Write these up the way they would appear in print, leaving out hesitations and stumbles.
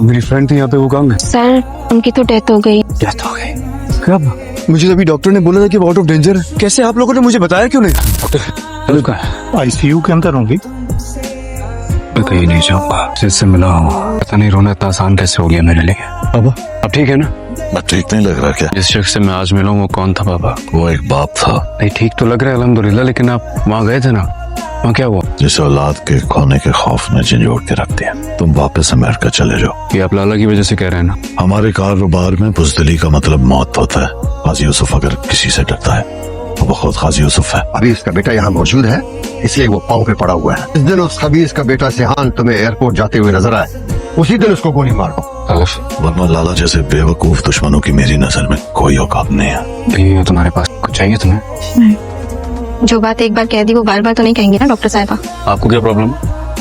मेरी फ्रेंड थी यहाँ पे, वो कहाँ गए? सर उनकी तो डेथ हो गई। डेथ हो गई? कब? मुझे तभी डॉक्टर ने बोला था कि वो आउट ऑफ डेंजर है। कैसे आप लोगों ने मुझे बताया क्यों नहीं? डॉक्टर आईसीयू के अंदर होंगी। मैं कहीं नहीं जाऊंगा, जिससे मिला हूँ। पता नहीं रोना इतना आसान कैसे हो गया मेरे लिए। पापा अब ठीक है ना? अब ठीक नहीं लग रहा क्या? जिस शख्स से मैं आज मिला हूँ वो कौन था पापा? वो एक बाप था। नहीं ठीक तो लग रहा है अल्हम्दुलिल्लाह, लेकिन आप वहाँ गए थे ना, वहाँ क्या हुआ? जिस औलाद के खोने के खौफ में झंझोड़ के रख दिया। तुम वापस अमेरिका चले जाओ। ये आप लाला की वजह से कह रहे हैं ना? हमारे कारोबार में बुज़दिली का मतलब मौत होता है। काजी यूसुफ अगर किसी से डरता है तो वो खुद काजी यूसुफ है। अभी उसका बेटा यहाँ मौजूद है, इसलिए वो पाँव पे पड़ा हुआ है। इस दिन उस खबीज का बेटा सिहान तुम्हें एयरपोर्ट जाते हुए नजर आए, उसी दिन उसको गोली मारो। वरना लाला जैसे बेवकूफ दुश्मनों की मेरी नजर में कोई औकात नहीं है। ये तुम्हारे पास कुछ चाहिए तुम्हें? जो बात एक बार कह दी वो बार बार तो नहीं कहेंगे ना डॉक्टर साहिबा? आपको क्या प्रॉब्लम?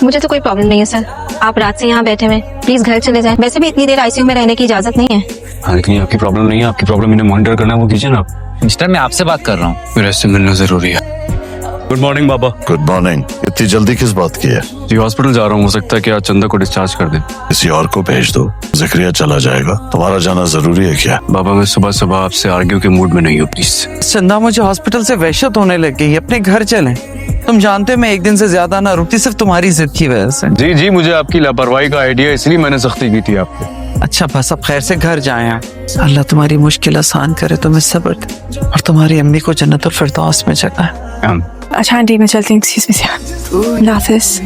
मुझे तो कोई प्रॉब्लम नहीं है सर। आप रात से यहाँ बैठे हुए, प्लीज घर चले जाएं। वैसे भी इतनी देर आईसीयू में रहने की इजाजत नहीं है। हाँ लेकिन आपकी प्रॉब्लम नहीं है, आपकी प्रॉब्लम इन्हें मॉनिटर करना है, वो कीजिए ना आप। मिस्टर मैं आपसे बात कर रहा हूँ। मेरे से मिलना जरूरी है। गुड मॉर्निंग बाबा। Good morning. इतनी जल्दी किस बात की है? जी हॉस्पिटल जा रहा हूँ, हो सकता है कि आज चंदा को डिस्चार्ज कर दे। किसी और को भेज दो, जिक्रिया चला जाएगा। तुम्हारा जाना जरूरी है क्या? बाबा मैं सुबह सुबह आपसे आर्ग्यू के मूड में नहीं हूँ, प्लीज। चंदा मुझे हॉस्पिटल से वहशत होने लग गई, अपने घर चलें। तुम जानते हो मैं एक दिन से ज्यादा ना रुकती, सिर्फ तुम्हारी जिद की वजह से। जी जी मुझे आपकी लापरवाही का आइडिया, इसलिए मैंने सख्ती की थी आप पे। अच्छा बस अब खैर से घर जाए आप। अल्लाह तुम्हारी मुश्किल आसान करे, तुम्हें सब्र दे और तुम्हारी अम्मी को जन्नतुल फिरदौस में जगह। अच्छा आंटी मैं चलती हूँ, एक्सक्यूज मी सर। अल्लाह हाफिज।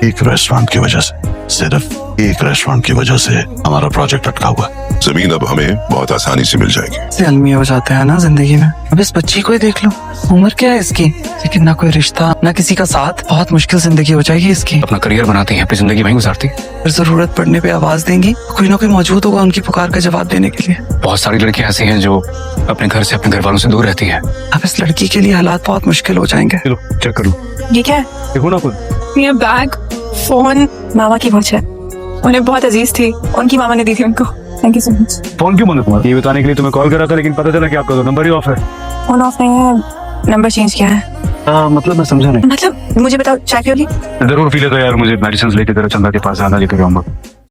एक रेस्टोरेंट की वजह से, सिर्फ एक रेस्टोरेंट की वजह से हमारा प्रोजेक्ट अटका हुआ है। जमीन अब हमें बहुत आसानी से मिल जाएगी। से अलमी हो जाते हैं ना जिंदगी में। अब इस बच्ची को ही देख लो, उम्र क्या है इसकी, लेकिन ना कोई रिश्ता ना किसी का साथ। बहुत मुश्किल जिंदगी हो जाएगी इसकी। अपना करियर बनाती है, अपनी जिंदगी वहीं गुजारती। फिर जरूरत पड़ने पे आवाज देंगी, कोई ना कोई मौजूद होगा उनकी पुकार का जवाब देने के लिए। बहुत सारी लड़कियां ऐसी हैं जो अपने घर से, अपने घर वालों से दूर रहती हैं। अब इस लड़की के लिए हालात बहुत मुश्किल हो जाएंगे। चलो चेक करो। ये क्या है? देखो ना खुद। ये बैग, फोन मामा की वॉच है, उन्हें बहुत अजीज थी, उनकी मामा ने दी थी उनको। Thank you so much. Phone क्यों बंद है तुम्हारा? ये बताने के लिए तुम्हें कॉल करा था, लेकिन पता चला कि आपका तो नंबर ही ऑफ है। फोन ऑफ नहीं है, नंबर चेंज किया है। मतलब मैं समझा नहीं। मतलब मुझे बताओ चाय पियोगी? जरूर पी लेता यार, मुझे मेडिसिन लेके तेरा चंदा के पास जाना लेकर आऊंगा।